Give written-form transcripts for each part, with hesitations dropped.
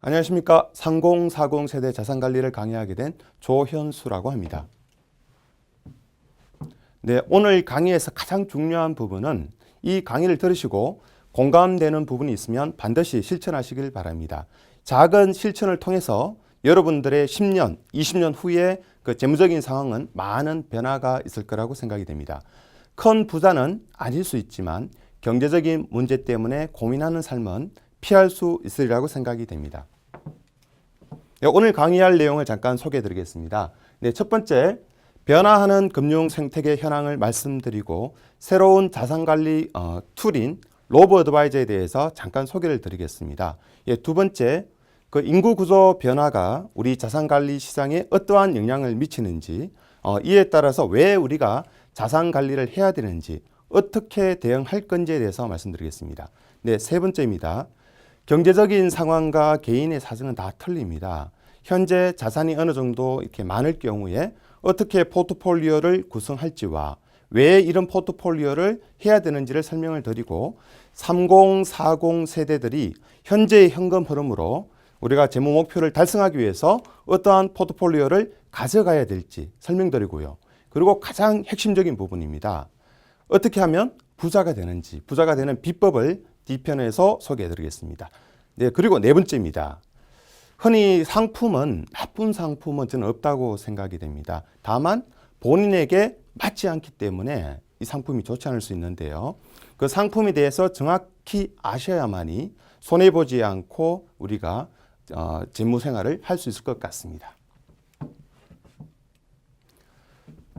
안녕하십니까. 3040 세대 자산관리를 강의하게 된 조현수라고 합니다. 네, 오늘 강의에서 가장 중요한 부분은 이 강의를 들으시고 공감되는 부분이 있으면 반드시 실천하시길 바랍니다. 작은 실천을 통해서 여러분들의 10년, 20년 후에 그 재무적인 상황은 많은 변화가 있을 거라고 생각이 됩니다. 큰 부자는 아닐 수 있지만 경제적인 문제 때문에 고민하는 삶은 피할 수 있으리라고 생각이 됩니다. 네, 오늘 강의할 내용을 잠깐 소개해 드리겠습니다. 네, 첫 번째, 변화하는 금융 생태계 현황을 말씀드리고 새로운 자산관리 툴인 로보어드바이저에 대해서 잠깐 소개를 드리겠습니다. 예, 두 번째, 그 인구 구조 변화가 우리 자산관리 시장에 어떠한 영향을 미치는지, 이에 따라서 왜 우리가 자산관리를 해야 되는지, 어떻게 대응할 건지에 대해서 말씀드리겠습니다. 네, 세 번째입니다. 경제적인 상황과 개인의 사정은 다 틀립니다. 현재 자산이 어느 정도 이렇게 많을 경우에 어떻게 포트폴리오를 구성할지와 왜 이런 포트폴리오를 해야 되는지를 설명을 드리고 3040 세대들이 현재의 현금 흐름으로 우리가 재무 목표를 달성하기 위해서 어떠한 포트폴리오를 가져가야 될지 설명드리고요. 그리고 가장 핵심적인 부분입니다. 어떻게 하면 부자가 되는지, 부자가 되는 비법을 D편에서 소개해 드리겠습니다. 네, 그리고 네 번째입니다. 흔히 상품은 나쁜 상품은 저는 없다고 생각이 됩니다. 다만 본인에게 맞지 않기 때문에 이 상품이 좋지 않을 수 있는데요. 그 상품에 대해서 정확히 아셔야만이 손해보지 않고 우리가 재무생활을 할 수 있을 것 같습니다.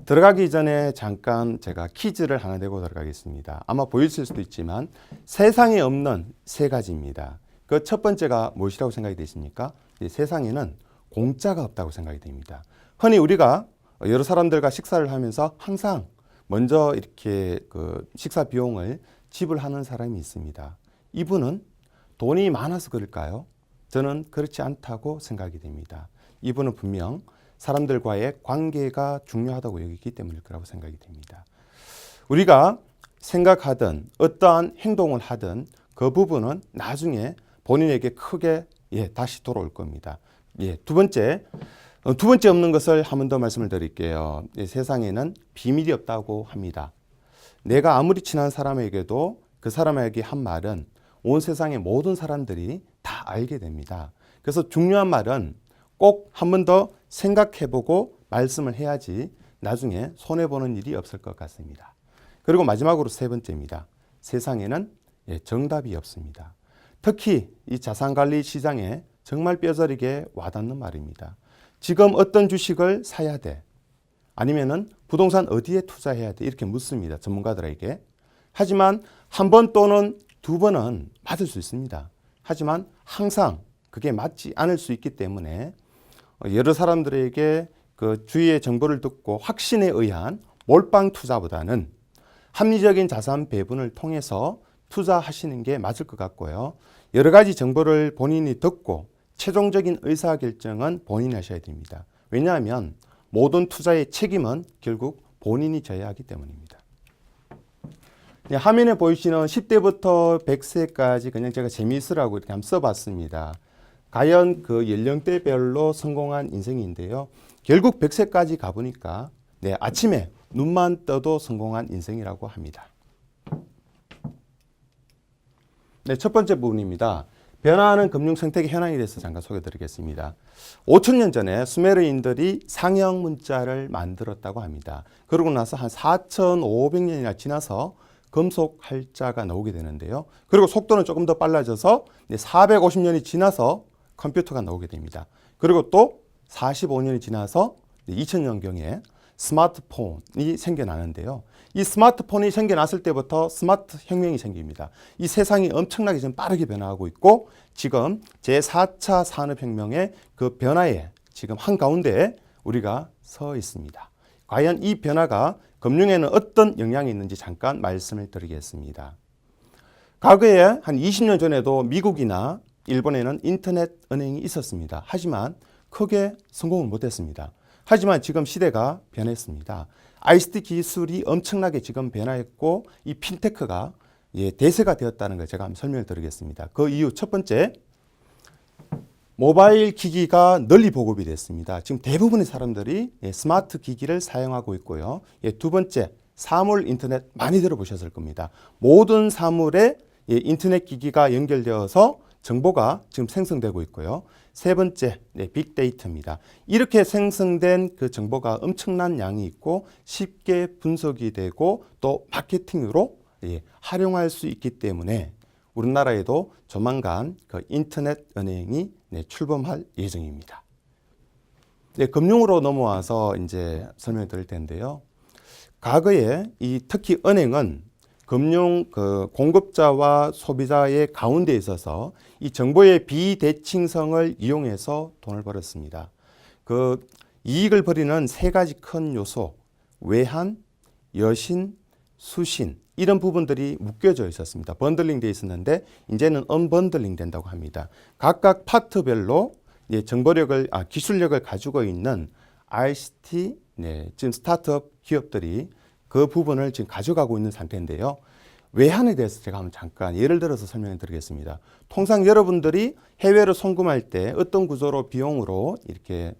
들어가기 전에 잠깐 제가 퀴즈를 하나 내고 들어가겠습니다. 아마 보이실 수도 있지만 세상에 없는 세 가지입니다. 그 첫 번째가 무엇이라고 생각이 되십니까? 세상에는 공짜가 없다고 생각이 됩니다. 흔히 우리가 여러 사람들과 식사를 하면서 항상 먼저 이렇게 그 식사 비용을 지불하는 사람이 있습니다. 이분은 돈이 많아서 그럴까요? 저는 그렇지 않다고 생각이 됩니다. 이분은 분명 사람들과의 관계가 중요하다고 여기기 때문일 거라고 생각이 됩니다. 우리가 생각하든 어떠한 행동을 하든 그 부분은 나중에 본인에게 크게 다시 돌아올 겁니다. 두 번째 없는 것을 한 번 더 말씀을 드릴게요. 세상에는 비밀이 없다고 합니다. 내가 아무리 친한 사람에게도 그 사람에게 한 말은 온 세상의 모든 사람들이 다 알게 됩니다. 그래서 중요한 말은 꼭 한 번 더 생각해보고 말씀을 해야지 나중에 손해보는 일이 없을 것 같습니다. 그리고 마지막으로 세 번째입니다. 세상에는 정답이 없습니다. 특히 이 자산관리 시장에 정말 뼈저리게 와닿는 말입니다. 지금 어떤 주식을 사야 돼? 아니면은 부동산 어디에 투자해야 돼? 이렇게 묻습니다. 전문가들에게. 하지만 한 번 또는 두 번은 맞을 수 있습니다. 하지만 항상 그게 맞지 않을 수 있기 때문에 여러 사람들에게 그 주위의 정보를 듣고 확신에 의한 몰빵 투자보다는 합리적인 자산 배분을 통해서 투자하시는 게 맞을 것 같고요. 여러 가지 정보를 본인이 듣고 최종적인 의사결정은 본인이 하셔야 됩니다. 왜냐하면 모든 투자의 책임은 결국 본인이 져야 하기 때문입니다. 화면에 보이시는 10대부터 100세까지 그냥 제가 재미있으라고 이렇게 한번 써봤습니다. 과연 그 연령대별로 성공한 인생인데요. 결국 100세까지 가보니까 아침에 눈만 떠도 성공한 인생이라고 합니다. 첫 번째 부분입니다. 변화하는 금융생태계 현황에 대해서 잠깐 소개해드리겠습니다. 5,000년 전에 수메르인들이 상형 문자를 만들었다고 합니다. 그러고 나서 한 4,500년이나 지나서 금속 활자가 나오게 되는데요. 그리고 속도는 조금 더 빨라져서 450년이 지나서 컴퓨터가 나오게 됩니다. 그리고 또 45년이 지나서 2000년경에 스마트폰이 생겨나는데요. 이 스마트폰이 생겨났을 때부터 스마트 혁명이 생깁니다. 이 세상이 엄청나게 지금 빠르게 변화하고 있고 지금 제4차 산업혁명의 그 변화에 지금 한가운데 우리가 서 있습니다. 과연 이 변화가 금융에는 어떤 영향이 있는지 잠깐 말씀을 드리겠습니다. 과거에 한 20년 전에도 미국이나 일본에는 인터넷 은행이 있었습니다. 하지만 크게 성공을 못했습니다. 하지만 지금 시대가 변했습니다. ICT 기술이 엄청나게 지금 변화했고 이 핀테크가 대세가 되었다는 걸 제가 한번 설명을 드리겠습니다. 그 이유 첫 번째, 모바일 기기가 널리 보급이 됐습니다. 지금 대부분의 사람들이 스마트 기기를 사용하고 있고요. 두 번째, 사물 인터넷 많이 들어보셨을 겁니다. 모든 사물에 인터넷 기기가 연결되어서 정보가 지금 생성되고 있고요. 세 번째, 빅데이터입니다. 이렇게 생성된 그 정보가 엄청난 양이 있고 쉽게 분석이 되고 또 마케팅으로 활용할 수 있기 때문에 우리나라에도 조만간 그 인터넷 은행이 출범할 예정입니다. 금융으로 넘어와서 이제 설명을 드릴 텐데요. 과거에 특히 은행은 금융 공급자와 소비자의 가운데 있어서 이 정보의 비대칭성을 이용해서 돈을 벌었습니다. 그 이익을 벌이는 세 가지 큰 요소, 외환, 여신, 수신 이런 부분들이 묶여져 있었습니다. 번들링 되어 있었는데 이제는 언번들링 된다고 합니다. 각각 파트별로 정보력을 기술력을 가지고 있는 ICT 지금 스타트업 기업들이 그 부분을 지금 가져가고 있는 상태인데요. 외환에 대해서 제가 한번 잠깐 예를 들어서 설명해 드리겠습니다. 통상 여러분들이 해외로 송금할 때 어떤 구조로 비용으로 이렇게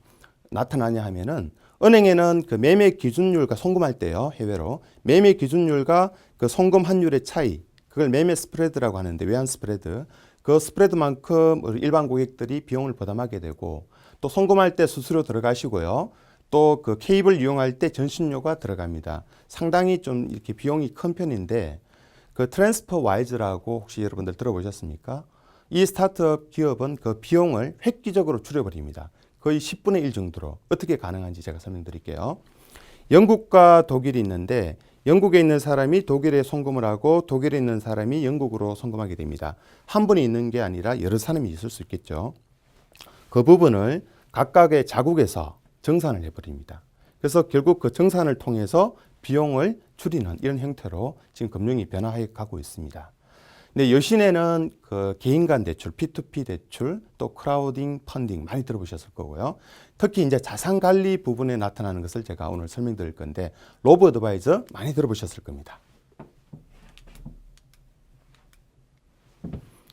나타나냐 하면은 은행에는 그 매매 기준율과 송금할 때요, 해외로 매매 기준율과 그 송금 환율의 차이, 그걸 매매 스프레드라고 하는데 외환 스프레드, 그 스프레드만큼 우리 일반 고객들이 비용을 부담하게 되고 또 송금할 때 수수료 들어가시고요. 또 그 케이블 이용할 때 전신료가 들어갑니다. 상당히 좀 이렇게 비용이 큰 편인데 그 트랜스퍼 와이즈라고 혹시 여러분들 들어보셨습니까? 이 스타트업 기업은 그 비용을 획기적으로 줄여버립니다. 거의 10분의 1 정도로. 어떻게 가능한지 제가 설명드릴게요. 영국과 독일이 있는데 영국에 있는 사람이 독일에 송금을 하고 독일에 있는 사람이 영국으로 송금하게 됩니다. 한 분이 있는 게 아니라 여러 사람이 있을 수 있겠죠. 그 부분을 각각의 자국에서 정산을 해버립니다. 그래서 결국 그 정산을 통해서 비용을 줄이는 이런 형태로 지금 금융이 변화해 가고 있습니다. 근데 여신에는 그 개인 간 대출, P2P 대출, 또 크라우딩 펀딩 많이 들어보셨을 거고요. 특히 이제 자산 관리 부분에 나타나는 것을 제가 오늘 설명드릴 건데 로보 어드바이저 많이 들어보셨을 겁니다.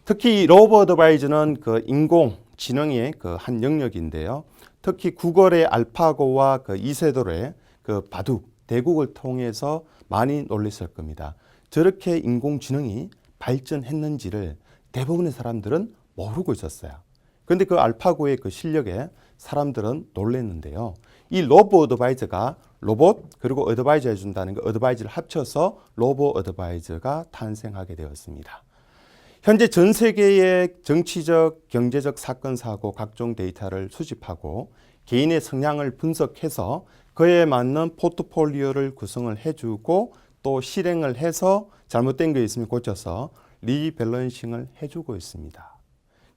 특히 로보 어드바이저는 그 인공지능의 그 한 영역인데요. 특히 구글의 알파고와 그 이세돌의 그 바둑 대국을 통해서 많이 놀랐을 겁니다. 저렇게 인공지능이 발전했는지를 대부분의 사람들은 모르고 있었어요. 그런데 그 알파고의 그 실력에 사람들은 놀랐는데요. 이 로보 어드바이저가 로봇 그리고 어드바이저 해준다는 그 어드바이저를 합쳐서 로보 어드바이저가 탄생하게 되었습니다. 현재 전 세계의 정치적, 경제적 사건, 사고, 각종 데이터를 수집하고 개인의 성향을 분석해서 그에 맞는 포트폴리오를 구성을 해주고 또 실행을 해서 잘못된 게 있으면 고쳐서 리밸런싱을 해주고 있습니다.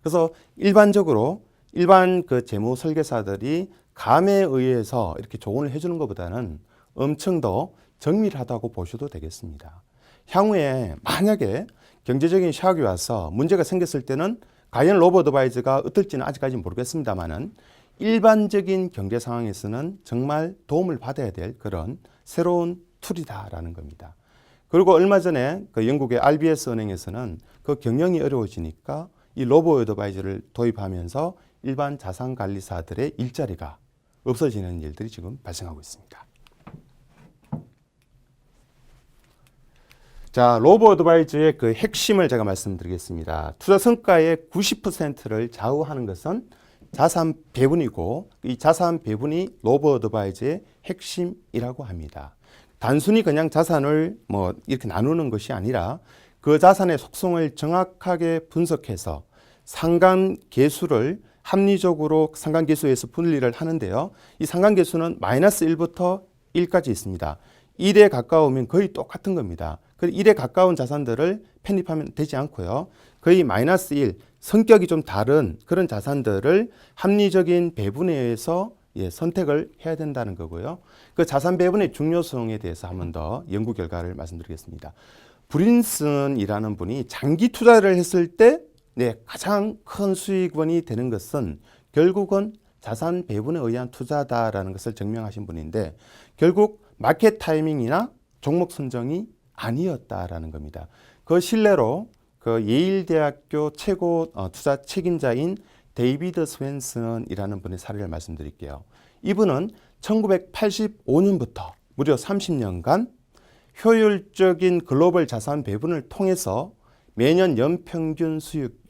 그래서 일반적으로 일반 그 재무 설계사들이 감에 의해서 이렇게 조언을 해주는 것보다는 엄청 더 정밀하다고 보셔도 되겠습니다. 향후에 만약에 경제적인 샤크이 와서 문제가 생겼을 때는 과연 로보 어드바이저가 어떨지는 아직까지 모르겠습니다만은 일반적인 경제 상황에서는 정말 도움을 받아야 될 그런 새로운 툴이다라는 겁니다. 그리고 얼마 전에 그 영국의 RBS 은행에서는 그 경영이 어려워지니까 이 로보 어드바이저를 도입하면서 일반 자산관리사들의 일자리가 없어지는 일들이 지금 발생하고 있습니다. 자, 로보 어드바이저의 그 핵심을 제가 말씀드리겠습니다. 투자 성과의 90%를 좌우하는 것은 자산 배분이고 이 자산 배분이 로보 어드바이저의 핵심이라고 합니다. 단순히 그냥 자산을 뭐 이렇게 나누는 것이 아니라 그 자산의 속성을 정확하게 분석해서 상관계수를 합리적으로 상관계수에서 분리를 하는데요. 이 상관계수는 마이너스 1부터 1까지 있습니다. 1에 가까우면 거의 똑같은 겁니다. 1에 가까운 자산들을 편입하면 되지 않고요. 거의 마이너스 1, 성격이 좀 다른 그런 자산들을 합리적인 배분에 의해서 선택을 해야 된다는 거고요. 그 자산 배분의 중요성에 대해서 한 번 더 연구 결과를 말씀드리겠습니다. 브린슨이라는 분이 장기 투자를 했을 때 가장 큰 수익원이 되는 것은 결국은 자산 배분에 의한 투자다라는 것을 증명하신 분인데 결국 마켓 타이밍이나 종목 선정이 아니었다라는 겁니다. 그 실례로 그 예일대학교 최고 투자 책임자인 데이비드 스웬슨이라는 분의 사례를 말씀드릴게요. 이분은 1985년부터 무려 30년간 효율적인 글로벌 자산 배분을 통해서 매년 연평균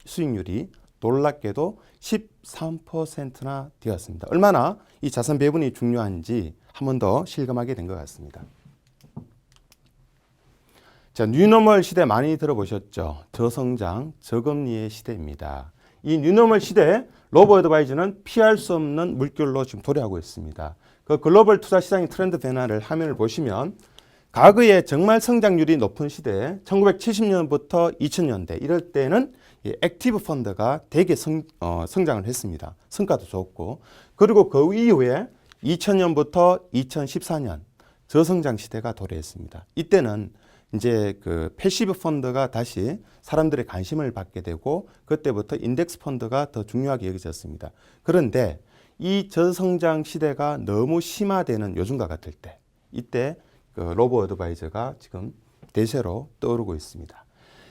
수익률이 놀랍게도 13%나 되었습니다. 얼마나 이 자산 배분이 중요한지 한 번 더 실감하게 된 것 같습니다. 자, 뉴노멀 시대 많이 들어보셨죠? 저성장, 저금리의 시대입니다. 이 뉴노멀 시대에 로보어드바이저는 피할 수 없는 물결로 지금 도래하고 있습니다. 그 글로벌 투자 시장의 트렌드 변화를 화면을 보시면 과거에 정말 성장률이 높은 시대 1970년부터 2000년대 이럴 때는 액티브 펀드가 되게 성장을 했습니다. 성과도 좋고 그리고 그 이후에 2000년부터 2014년 저성장 시대가 도래했습니다. 이때는 이제 그 패시브 펀드가 다시 사람들의 관심을 받게 되고 그때부터 인덱스 펀드가 더 중요하게 여겨졌습니다. 그런데 이 저성장 시대가 너무 심화되는 요즘과 같을 때 이때 그 로보어드바이저가 지금 대세로 떠오르고 있습니다.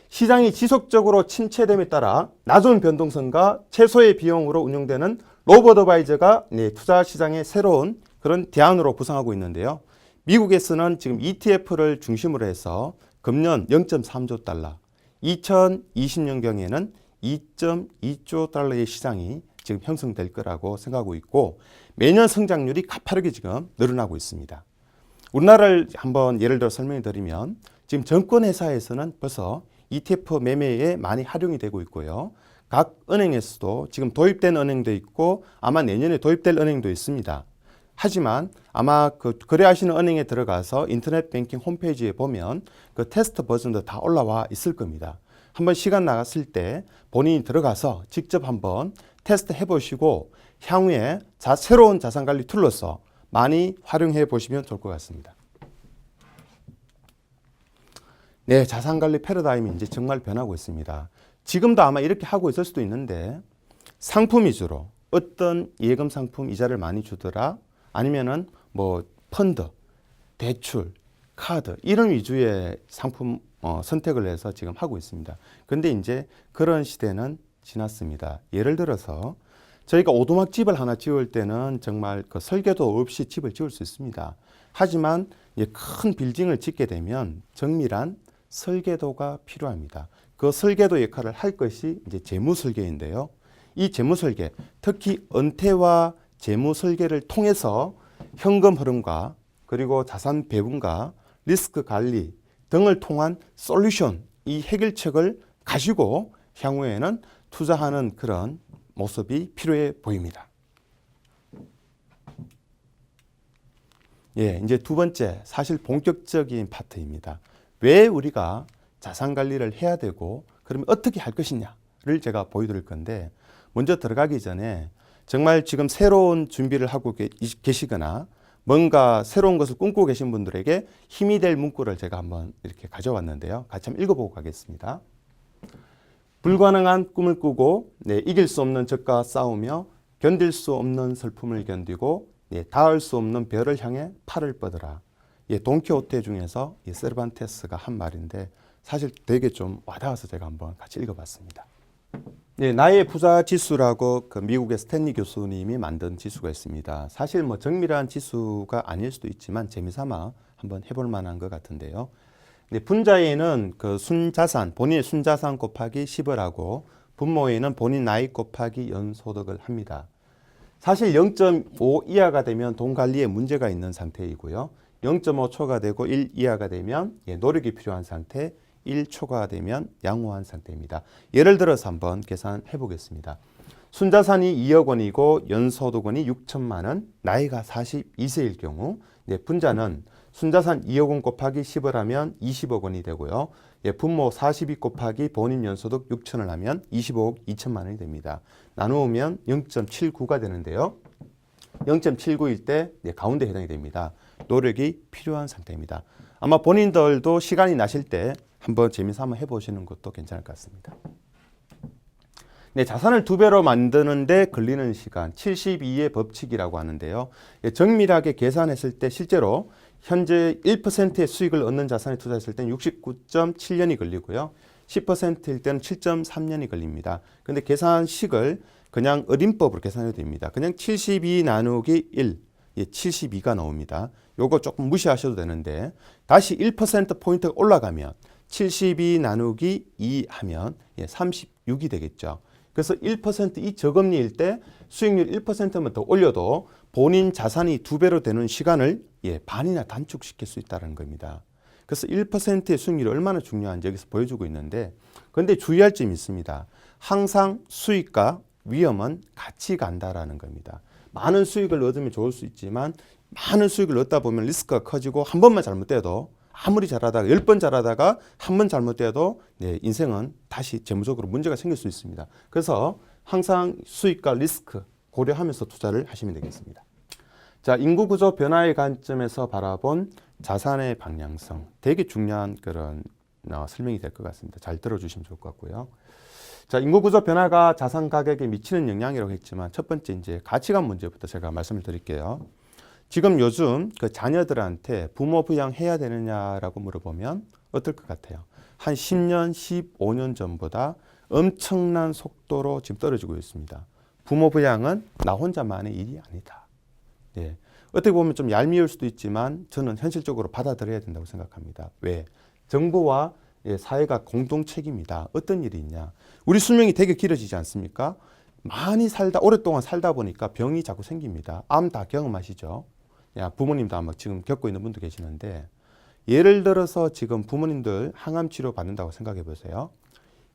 시장이 지속적으로 침체됨에 따라 낮은 변동성과 최소의 비용으로 운영되는 로보어드바이저가 투자 시장의 새로운 그런 대안으로 부상하고 있는데요. 미국에서는 지금 ETF를 중심으로 해서 금년 0.3조 달러, 2020년경에는 2.2조 달러의 시장이 지금 형성될 거라고 생각하고 있고 매년 성장률이 가파르게 지금 늘어나고 있습니다. 우리나라를 한번 예를 들어 설명해 드리면 지금 증권회사에서는 벌써 ETF 매매에 많이 활용이 되고 있고요. 각 은행에서도 지금 도입된 은행도 있고 아마 내년에 도입될 은행도 있습니다. 하지만 아마 그 거래하시는 은행에 들어가서 인터넷 뱅킹 홈페이지에 보면 그 테스트 버전도 다 올라와 있을 겁니다. 한번 시간 나갔을 때 본인이 들어가서 직접 한번 테스트 해보시고 향후에 새로운 자산관리 툴로서 많이 활용해 보시면 좋을 것 같습니다. 네, 자산관리 패러다임이 이제 정말 변하고 있습니다. 지금도 아마 이렇게 하고 있을 수도 있는데 상품 위주로 어떤 예금 상품 이자를 많이 주더라 아니면은 뭐 펀드, 대출, 카드 이런 위주의 상품 선택을 해서 지금 하고 있습니다. 근데 이제 그런 시대는 지났습니다. 예를 들어서 저희가 오두막 집을 하나 지을 때는 정말 그 설계도 없이 집을 지을 수 있습니다. 하지만 큰 빌딩을 짓게 되면 정밀한 설계도가 필요합니다. 그 설계도 역할을 할 것이 이제 재무 설계인데요. 이 재무 설계, 특히 은퇴와 재무 설계를 통해서 현금 흐름과 그리고 자산 배분과 리스크 관리 등을 통한 솔루션, 이 해결책을 가지고 향후에는 투자하는 그런 모습이 필요해 보입니다. 예, 이제 두 번째, 사실 본격적인 파트입니다. 왜 우리가 자산 관리를 해야 되고 그러면 어떻게 할 것이냐를 제가 보여드릴 건데 먼저 들어가기 전에 정말 지금 새로운 준비를 하고 계시거나 뭔가 새로운 것을 꿈꾸고 계신 분들에게 힘이 될 문구를 제가 한번 이렇게 가져왔는데요. 같이 한번 읽어보고 가겠습니다. 불가능한 꿈을 꾸고 이길 수 없는 적과 싸우며 견딜 수 없는 슬픔을 견디고 닿을 수 없는 별을 향해 팔을 뻗어라. 돈키호테 중에서 세르반테스가 한 말인데 사실 되게 좀 와닿아서 제가 한번 같이 읽어봤습니다. 나의 부자 지수라고 그 미국의 스탠리 교수님이 만든 지수가 있습니다. 사실 뭐 정밀한 지수가 아닐 수도 있지만 재미삼아 한번 해볼 만한 것 같은데요. 분자에는 그 순자산, 본인의 순자산 곱하기 10을 하고 분모에는 본인 나이 곱하기 연소득을 합니다. 사실 0.5 이하가 되면 돈 관리에 문제가 있는 상태이고요. 0.5초가 되고 1 이하가 되면 노력이 필요한 상태, 1초가 되면 양호한 상태입니다. 예를 들어서 한번 계산해 보겠습니다. 순자산이 2억 원이고 연소득원이 6천만 원, 나이가 42세일 경우 분자는 순자산 2억 원 곱하기 10을 하면 20억 원이 되고요. 분모 42 곱하기 본인 연소득 6천을 하면 25억 2천만 원이 됩니다. 나누면 0.79가 되는데요. 0.79일 때 가운데 해당이 됩니다. 노력이 필요한 상태입니다. 아마 본인들도 시간이 나실 때 한번 재미삼아 해보시는 것도 괜찮을 것 같습니다. 자산을 2배로 만드는데 걸리는 시간 72의 법칙이라고 하는데요. 정밀하게 계산했을 때 실제로 현재 1%의 수익을 얻는 자산에 투자했을 때는 69.7년이 걸리고요. 10%일 때는 7.3년이 걸립니다. 그런데 계산식을 그냥 어림법으로 계산해도 됩니다. 그냥 72 나누기 1, 72가 나옵니다. 요거 조금 무시하셔도 되는데 다시 1%포인트가 올라가면 72 나누기 2 하면 36이 되겠죠. 그래서 1%이 저금리일 때 수익률 1%만 더 올려도 본인 자산이 2배로 되는 시간을 반이나 단축시킬 수 있다는 겁니다. 그래서 1%의 수익률이 얼마나 중요한지 여기서 보여주고 있는데, 그런데 주의할 점이 있습니다. 항상 수익과 위험은 같이 간다라는 겁니다. 많은 수익을 얻으면 좋을 수 있지만 많은 수익을 얻다 보면 리스크가 커지고 한 번만 잘못돼도 아무리 잘하다가 10번 잘하다가 한 번 잘못돼도 인생은 다시 재무적으로 문제가 생길 수 있습니다. 그래서 항상 수익과 리스크 고려하면서 투자를 하시면 되겠습니다. 자, 인구 구조 변화의 관점에서 바라본 자산의 방향성, 되게 중요한 그런 설명이 될 것 같습니다. 잘 들어주시면 좋을 것 같고요. 자, 인구 구조 변화가 자산 가격에 미치는 영향이라고 했지만 첫 번째 이제 가치관 문제부터 제가 말씀을 드릴게요. 지금 요즘 그 자녀들한테 부모 부양해야 되느냐라고 물어보면 어떨 것 같아요? 한 10년, 15년 전보다 엄청난 속도로 지금 떨어지고 있습니다. 부모 부양은 나 혼자만의 일이 아니다. 어떻게 보면 좀 얄미울 수도 있지만 저는 현실적으로 받아들여야 된다고 생각합니다. 왜? 정부와 사회가 공동 책임이다. 어떤 일이 있냐? 우리 수명이 되게 길어지지 않습니까? 많이 살다 오랫동안 살다 보니까 병이 자꾸 생깁니다. 암 다 경험하시죠? 부모님도 아마 지금 겪고 있는 분도 계시는데, 예를 들어서 지금 부모님들 항암 치료 받는다고 생각해 보세요.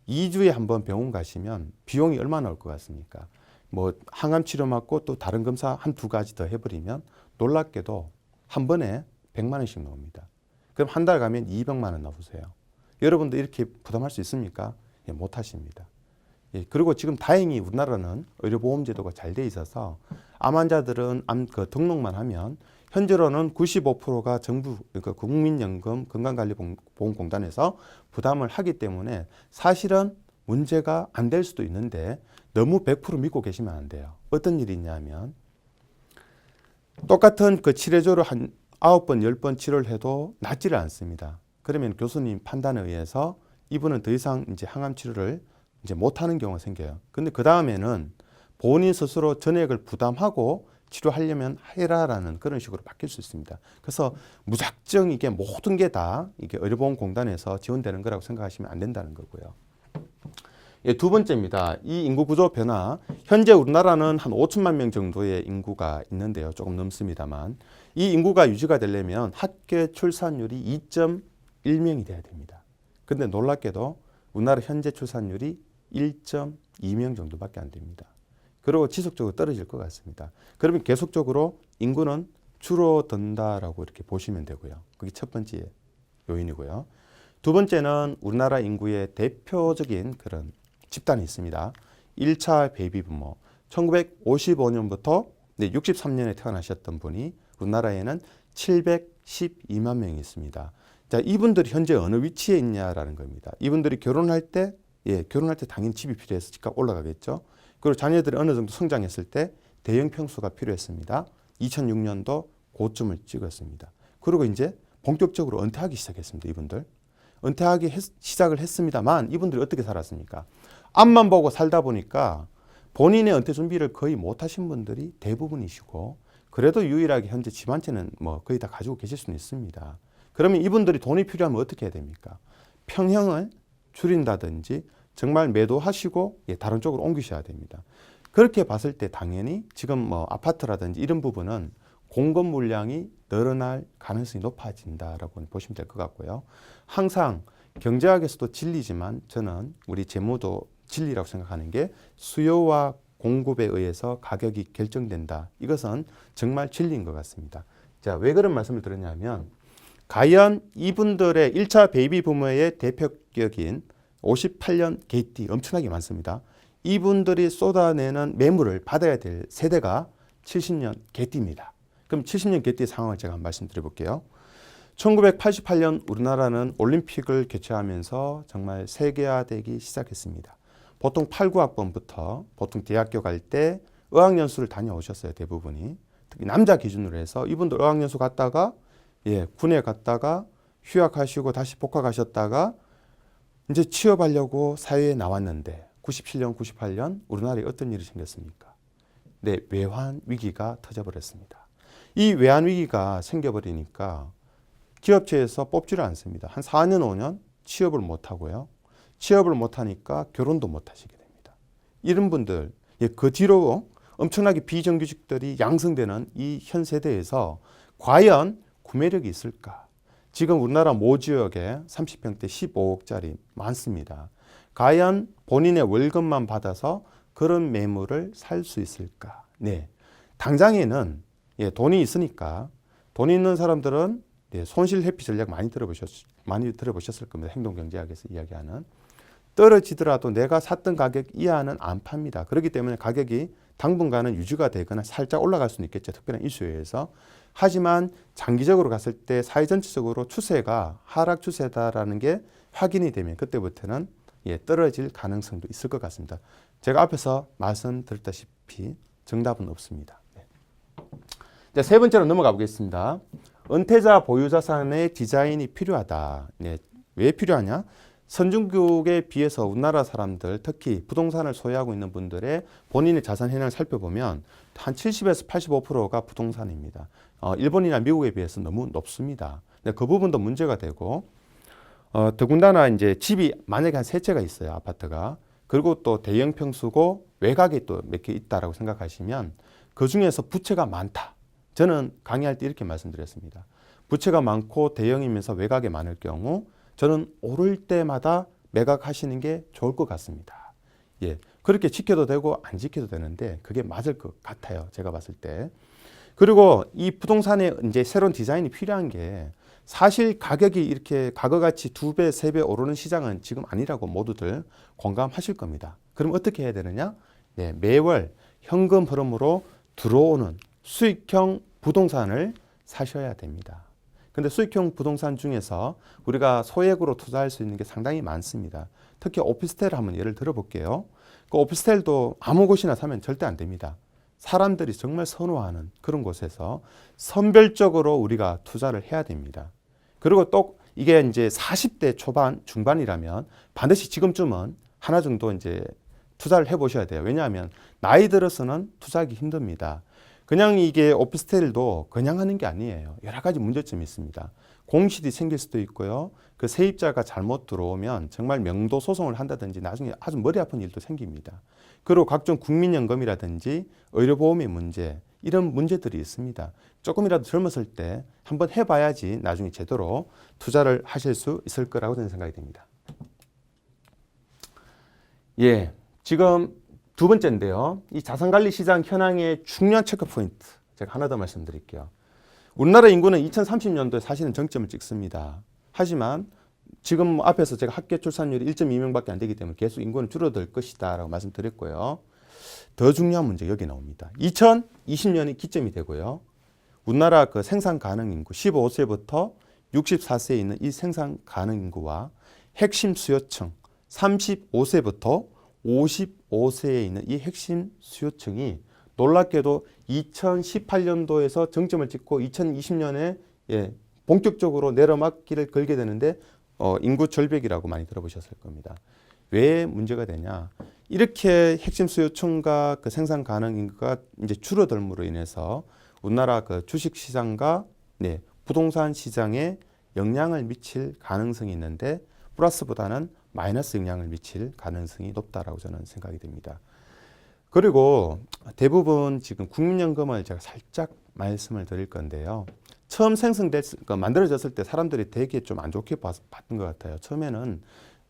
2주에 한 번 병원 가시면 비용이 얼마나 나올 것 같습니까? 뭐 항암 치료 맞고 또 다른 검사 한두 가지 더 해버리면 놀랍게도 한 번에 100만 원씩 나옵니다. 그럼 한 달 가면 200만 원 나오세요. 여러분도 이렇게 부담할 수 있습니까? 못 하십니다. 그리고 지금 다행히 우리나라는 의료보험제도가 잘 돼 있어서 암 환자들은 암 등록만 하면 현재로는 95%가 정부, 그러니까 국민연금 건강관리보험공단에서 부담을 하기 때문에 사실은 문제가 안 될 수도 있는데 너무 100% 믿고 계시면 안 돼요. 어떤 일이 있냐면 똑같은 그 치료제로 한 9번, 10번 치료를 해도 낫지를 않습니다. 그러면 교수님 판단에 의해서 이분은 더 이상 이제 항암 치료를 이제 못하는 경우가 생겨요. 근데 그 다음에는 본인 스스로 전액을 부담하고 치료하려면 해라라는 그런 식으로 바뀔 수 있습니다. 그래서 무작정 이게 모든 게 다 이게 의료보험공단에서 지원되는 거라고 생각하시면 안 된다는 거고요. 두 번째입니다. 이 인구 구조 변화, 현재 우리나라는 한 5천만 명 정도의 인구가 있는데요. 조금 넘습니다만 이 인구가 유지가 되려면 합계 출산율이 2.1명이 돼야 됩니다. 근데 놀랍게도 우리나라 현재 출산율이 1.2명 정도밖에 안 됩니다. 그리고 지속적으로 떨어질 것 같습니다. 그러면 계속적으로 인구는 줄어든다라고 이렇게 보시면 되고요. 그게 첫 번째 요인이고요. 두 번째는 우리나라 인구의 대표적인 그런 집단이 있습니다. 1차 베이비 부모. 1955년부터 63년에 태어나셨던 분이 우리나라에는 712만 명이 있습니다. 자, 이분들이 현재 어느 위치에 있냐라는 겁니다. 이분들이 결혼할 때 당연히 집이 필요해서 집값 올라가겠죠. 그리고 자녀들이 어느 정도 성장했을 때 대형 평수가 필요했습니다. 2006년도 고점을 찍었습니다. 그리고 이제 본격적으로 은퇴하기 시작했습니다. 이분들. 은퇴하기 시작을 했습니다만 이분들이 어떻게 살았습니까? 앞만 보고 살다 보니까 본인의 은퇴 준비를 거의 못하신 분들이 대부분이시고, 그래도 유일하게 현재 집 한 채는 뭐 거의 다 가지고 계실 수는 있습니다. 그러면 이분들이 돈이 필요하면 어떻게 해야 됩니까? 평형을 줄인다든지 정말 매도하시고 다른 쪽으로 옮기셔야 됩니다. 그렇게 봤을 때 당연히 지금 뭐 아파트라든지 이런 부분은 공급 물량이 늘어날 가능성이 높아진다라고 보시면 될 것 같고요. 항상 경제학에서도 진리지만 저는 우리 재무도 진리라고 생각하는 게 수요와 공급에 의해서 가격이 결정된다. 이것은 정말 진리인 것 같습니다. 자, 왜 그런 말씀을 드렸냐면 과연 이분들의 1차 베이비 부모의 대표격인 58년 개띠 엄청나게 많습니다. 이분들이 쏟아내는 매물을 받아야 될 세대가 70년 개띠입니다. 그럼 70년 개띠의 상황을 제가 한번 말씀드려 볼게요. 1988년 우리나라는 올림픽을 개최하면서 정말 세계화되기 시작했습니다. 보통 8, 9학번부터 보통 대학교 갈 때 어학연수를 다녀오셨어요. 대부분이. 특히 남자 기준으로 해서 이분들 어학연수 갔다가 군에 갔다가 휴학하시고 다시 복학하셨다가 이제 취업하려고 사회에 나왔는데 97년, 98년 우리나라에 어떤 일이 생겼습니까? 네, 외환 위기가 터져버렸습니다. 이 외환 위기가 생겨버리니까 기업체에서 뽑지를 않습니다. 한 4년, 5년 취업을 못하고요. 취업을 못하니까 결혼도 못하시게 됩니다. 이런 분들, 그 뒤로 엄청나게 비정규직들이 양성되는 이 현 세대에서 과연 구매력이 있을까? 지금 우리나라 모 지역에 30평대 15억짜리 많습니다. 과연 본인의 월급만 받아서 그런 매물을 살 수 있을까? 네, 당장에는 돈이 있으니까 돈 있는 사람들은 손실 회피 전략 많이 들어보셨을 겁니다. 행동경제학에서 이야기하는. 떨어지더라도 내가 샀던 가격 이하는 안 팝니다. 그렇기 때문에 가격이 당분간은 유지가 되거나 살짝 올라갈 수는 있겠죠. 특별한 이슈에 의해서. 하지만 장기적으로 갔을 때 사회 전체적으로 추세가 하락 추세다라는 게 확인이 되면 그때부터는 떨어질 가능성도 있을 것 같습니다. 제가 앞에서 말씀드렸다시피 정답은 없습니다. 네. 세 번째로 넘어가 보겠습니다. 은퇴자 보유 자산의 디자인이 필요하다. 네. 왜 필요하냐? 선진국에 비해서 우리나라 사람들, 특히 부동산을 소유하고 있는 분들의 본인의 자산 현황을 살펴보면 한 70에서 85%가 부동산입니다. 일본이나 미국에 비해서 너무 높습니다. 그 부분도 문제가 되고, 더군다나 이제 집이 만약에 한 세 채가 있어요, 아파트가. 그리고 또 대형 평수고 외곽에 또 몇 개 있다라고 생각하시면 그 중에서 부채가 많다. 저는 강의할 때 이렇게 말씀드렸습니다. 부채가 많고 대형이면서 외곽에 많을 경우 저는 오를 때마다 매각하시는 게 좋을 것 같습니다. 예, 그렇게 지켜도 되고 안 지켜도 되는데 그게 맞을 것 같아요. 제가 봤을 때. 그리고 이 부동산의 이제 새로운 디자인이 필요한 게 사실 가격이 이렇게 과거같이 2배, 3배 오르는 시장은 지금 아니라고 모두들 공감하실 겁니다. 그럼 어떻게 해야 되느냐? 네, 매월 현금 흐름으로 들어오는 수익형 부동산을 사셔야 됩니다. 근데 수익형 부동산 중에서 우리가 소액으로 투자할 수 있는 게 상당히 많습니다. 특히 오피스텔을 한번 예를 들어 볼게요. 그 오피스텔도 아무 곳이나 사면 절대 안 됩니다. 사람들이 정말 선호하는 그런 곳에서 선별적으로 우리가 투자를 해야 됩니다. 그리고 또 이게 이제 40대 초반, 중반이라면 반드시 지금쯤은 하나 정도 이제 투자를 해 보셔야 돼요. 왜냐하면 나이 들어서는 투자하기 힘듭니다. 그냥 이게 오피스텔도 그냥 하는 게 아니에요. 여러 가지 문제점이 있습니다. 공실이 생길 수도 있고요. 그 세입자가 잘못 들어오면 정말 명도 소송을 한다든지 나중에 아주 머리 아픈 일도 생깁니다. 그리고 각종 국민연금이라든지 의료보험의 문제, 이런 문제들이 있습니다. 조금이라도 젊었을 때 한번 해봐야지 나중에 제대로 투자를 하실 수 있을 거라고 저는 생각이 됩니다. 예, 지금 두 번째인데요. 이 자산관리시장 현황의 중요한 체크포인트 제가 하나 더 말씀드릴게요. 우리나라 인구는 2030년도에 사실은 정점을 찍습니다. 하지만 지금 앞에서 제가 합계 출산율이 1.2명밖에 안 되기 때문에 계속 인구는 줄어들 것이다 라고 말씀드렸고요. 더 중요한 문제 여기 나옵니다. 2020년이 기점이 되고요. 우리나라 그 생산 가능 인구 15세부터 64세에 있는 이 생산 가능 인구와 핵심 수요층 35세부터 55세에 있는 이 핵심 수요층이 놀랍게도 2018년도에서 정점을 찍고 2020년에 본격적으로 내려막길을 걸게 되는데 인구 절벽이라고 많이 들어보셨을 겁니다. 왜 문제가 되냐? 이렇게 핵심 수요층과 그 생산 가능 인구가 이제 줄어들므로 인해서 우리나라 그 주식 시장과 부동산 시장에 영향을 미칠 가능성이 있는데 플러스보다는 마이너스 영향을 미칠 가능성이 높다라고 저는 생각이 됩니다. 그리고 대부분 지금 국민연금을 제가 살짝 말씀을 드릴 건데요. 처음 만들어졌을 때 사람들이 되게 좀 안 좋게 봤던 것 같아요. 처음에는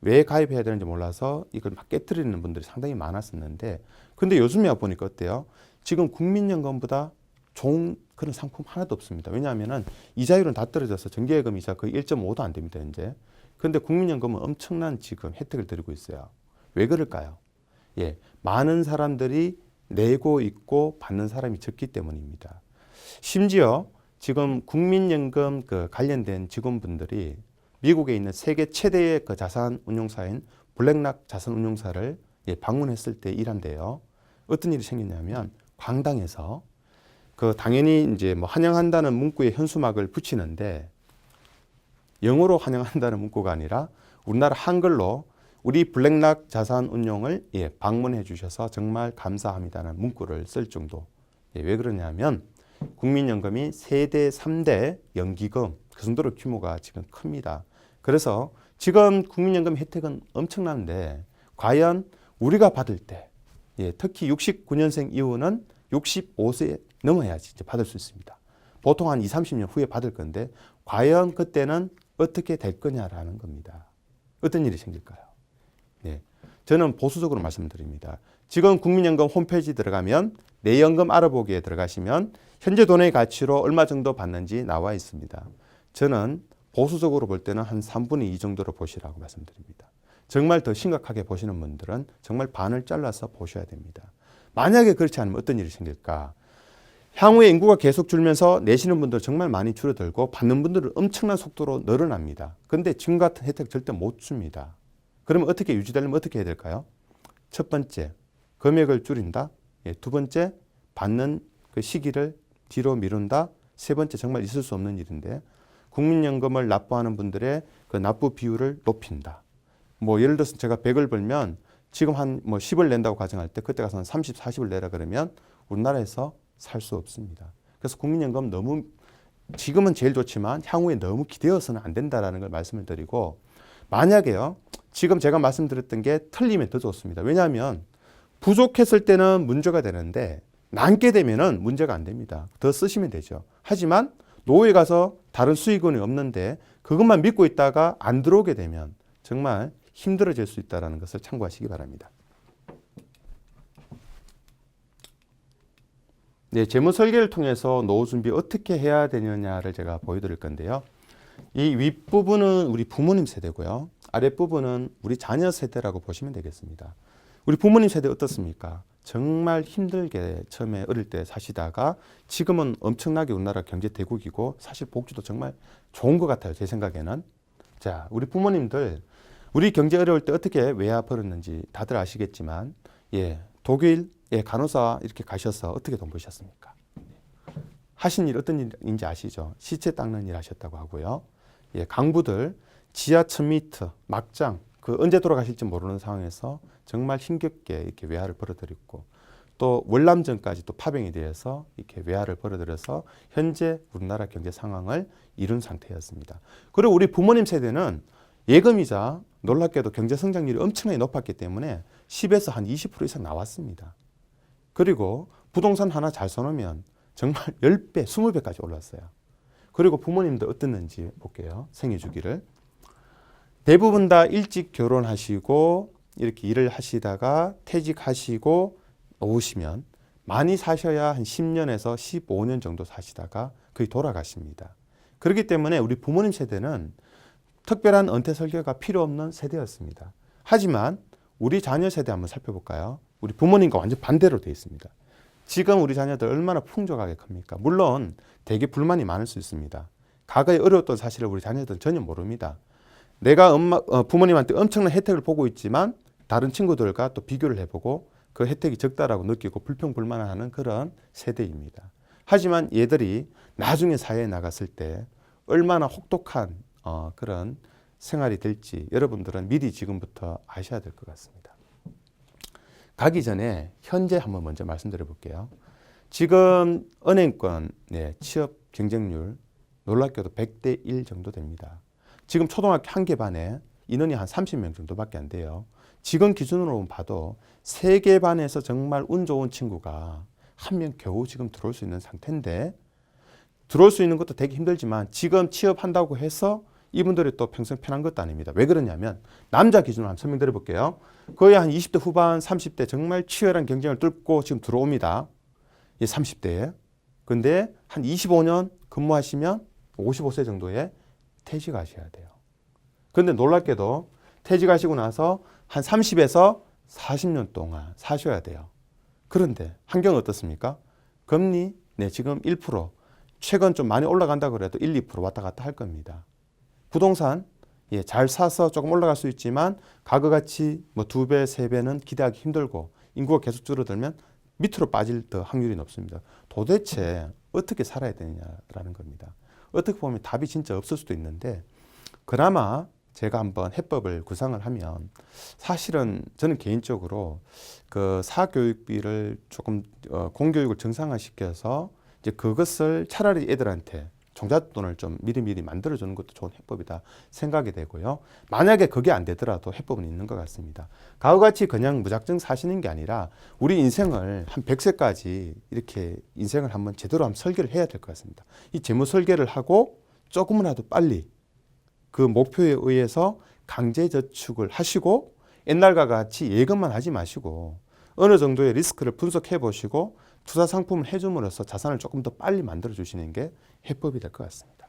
왜 가입해야 되는지 몰라서 이걸 막 깨트리는 분들이 상당히 많았었는데, 근데 요즘에 보니까 어때요? 지금 국민연금보다 좋은 그런 상품 하나도 없습니다. 왜냐하면은 이자율은 다 떨어져서 정기예금 이자 거의 1.5도 안 됩니다, 이제. 근데 국민연금은 엄청난 지금 혜택을 드리고 있어요. 왜 그럴까요? 예, 많은 사람들이 내고 있고 받는 사람이 적기 때문입니다. 심지어 지금 국민연금 그 관련된 직원분들이 미국에 있는 세계 최대의 그 자산운용사인 블랙락 자산운용사를 방문했을 때 일한데요. 어떤 일이 생겼냐면 광당에서 그 당연히 이제 뭐 환영한다는 문구에 현수막을 붙이는데 영어로 환영한다는 문구가 아니라 우리나라 한글로 우리 블랙락 자산운용을 방문해 주셔서 정말 감사합니다라는 문구를 쓸 정도. 왜 그러냐면 국민연금이 세대 3대 연기금 그 정도로 규모가 지금 큽니다. 그래서 지금 국민연금 혜택은 엄청난데 과연 우리가 받을 때 특히 69년생 이후는 65세 넘어야지 이제 받을 수 있습니다. 보통 한 20, 30년 후에 받을 건데 과연 그때는 어떻게 될 거냐라는 겁니다. 어떤 일이 생길까요? 저는 보수적으로 말씀드립니다. 지금 국민연금 홈페이지 들어가면 내 연금 알아보기에 들어가시면 현재 돈의 가치로 얼마 정도 받는지 나와 있습니다. 저는 보수적으로 볼 때는 한 3분의 2 정도로 보시라고 말씀드립니다. 정말 더 심각하게 보시는 분들은 정말 반을 잘라서 보셔야 됩니다. 만약에 그렇지 않으면 어떤 일이 생길까? 향후에 인구가 계속 줄면서 내시는 분들 정말 많이 줄어들고 받는 분들은 엄청난 속도로 늘어납니다. 그런데 지금 같은 혜택 절대 못 줍니다. 그러면 어떻게 유지되려면 어떻게 해야 될까요? 첫 번째, 금액을 줄인다. 두 번째, 받는 그 시기를 뒤로 미룬다. 세 번째, 정말 있을 수 없는 일인데 국민연금을 납부하는 분들의 그 납부 비율을 높인다. 뭐 예를 들어서 제가 100을 벌면 지금 한 뭐 10을 낸다고 가정할 때 그때 가서 한 30, 40을 내라 그러면 우리나라에서 살 수 없습니다. 그래서 국민연금 너무 지금은 제일 좋지만 향후에 너무 기대어서는 안 된다라는 걸 말씀을 드리고 만약에요. 지금 제가 말씀드렸던 게 틀리면 더 좋습니다. 왜냐하면 부족했을 때는 문제가 되는데 남게 되면은 문제가 안 됩니다. 더 쓰시면 되죠. 하지만 노후에 가서 다른 수익원이 없는데 그것만 믿고 있다가 안 들어오게 되면 정말 힘들어질 수 있다는 것을 참고하시기 바랍니다. 재무 설계를 통해서 노후 준비 어떻게 해야 되느냐를 제가 보여드릴 건데요. 이 윗부분은 우리 부모님 세대고요. 아랫부분은 우리 자녀 세대라고 보시면 되겠습니다. 우리 부모님 세대 어떻습니까? 정말 힘들게 처음에 어릴 때 사시다가 지금은 엄청나게 우리나라 경제 대국이고 사실 복지도 정말 좋은 것 같아요. 제 생각에는. 자, 우리 부모님들 우리 경제 어려울 때 어떻게 외화 벌었는지 다들 아시겠지만 독일 간호사 이렇게 가셔서 어떻게 돈 버셨습니까? 하신 일 어떤 일인지 아시죠? 시체 닦는 일 하셨다고 하고요. 강부들 지하 1000m 막장 그 언제 돌아가실지 모르는 상황에서 정말 힘겹게 이렇게 외화를 벌어들였고 또 월남전까지 또 파병이 되어서 이렇게 외화를 벌어들여서 현재 우리나라 경제 상황을 이룬 상태였습니다. 그리고 우리 부모님 세대는 예금이자 놀랍게도 경제 성장률이 엄청나게 높았기 때문에 10에서 한 20% 이상 나왔습니다. 그리고 부동산 하나 잘 써놓으면 정말 10배, 20배까지 올랐어요. 그리고 부모님도 어땠는지 볼게요. 생애 주기를. 대부분 다 일찍 결혼하시고 이렇게 일을 하시다가 퇴직하시고 오시면 많이 사셔야 한 10년에서 15년 정도 사시다가 거의 돌아가십니다. 그렇기 때문에 우리 부모님 세대는 특별한 은퇴 설계가 필요 없는 세대였습니다. 하지만 우리 자녀 세대 한번 살펴볼까요? 우리 부모님과 완전 반대로 되어 있습니다. 지금 우리 자녀들 얼마나 풍족하게 큽니까? 물론 되게 불만이 많을 수 있습니다. 과거에 어려웠던 사실을 우리 자녀들은 전혀 모릅니다. 내가 부모님한테 엄청난 혜택을 보고 있지만 다른 친구들과 또 비교를 해보고 그 혜택이 적다라고 느끼고 불평불만을 하는 그런 세대입니다. 하지만 얘들이 나중에 사회에 나갔을 때 얼마나 혹독한 그런 생활이 될지 여러분들은 미리 지금부터 아셔야 될 것 같습니다. 가기 전에 현재 한번 먼저 말씀드려 볼게요. 지금 은행권 취업 경쟁률 놀랍게도 100대 1 정도 됩니다. 지금 초등학교 한 개 반에 인원이 한 30명 정도밖에 안 돼요. 지금 기준으로 봐도 3개 반에서 정말 운 좋은 친구가 한 명 겨우 지금 들어올 수 있는 상태인데 들어올 수 있는 것도 되게 힘들지만 지금 취업한다고 해서 이분들이 또 평생 편한 것도 아닙니다. 왜 그러냐면 남자 기준으로 한번 설명드려 볼게요. 거의 한 20대 후반, 30대 정말 치열한 경쟁을 뚫고 지금 들어옵니다. 30대에. 근데 한 25년 근무하시면 55세 정도에 퇴직하셔야 돼요. 그런데 놀랍게도 퇴직하시고 나서 한 30에서 40년 동안 사셔야 돼요. 그런데 환경은 어떻습니까? 금리 지금 1%, 최근 좀 많이 올라간다고 그래도 1, 2% 왔다 갔다 할 겁니다. 부동산 잘 사서 조금 올라갈 수 있지만 과거같이 뭐 2배, 3배는 기대하기 힘들고 인구가 계속 줄어들면 밑으로 빠질 더 확률이 높습니다. 도대체 어떻게 살아야 되느냐라는 겁니다. 어떻게 보면 답이 진짜 없을 수도 있는데 그나마 제가 한번 해법을 구상을 하면 사실은 저는 개인적으로 그 사교육비를 조금 공교육을 정상화시켜서 이제 그것을 차라리 애들한테 종잣돈을 좀 미리미리 만들어주는 것도 좋은 해법이다 생각이 되고요. 만약에 그게 안 되더라도 해법은 있는 것 같습니다. 가오같이 그냥 무작정 사시는 게 아니라 우리 인생을 한 100세까지 이렇게 인생을 한번 제대로 한번 설계를 해야 될 것 같습니다. 이 재무 설계를 하고 조금이라도 빨리 그 목표에 의해서 강제 저축을 하시고 옛날과 같이 예금만 하지 마시고 어느 정도의 리스크를 분석해 보시고 투자 상품을 해줌으로써 자산을 조금 더 빨리 만들어 주시는 게 해법이 될 것 같습니다.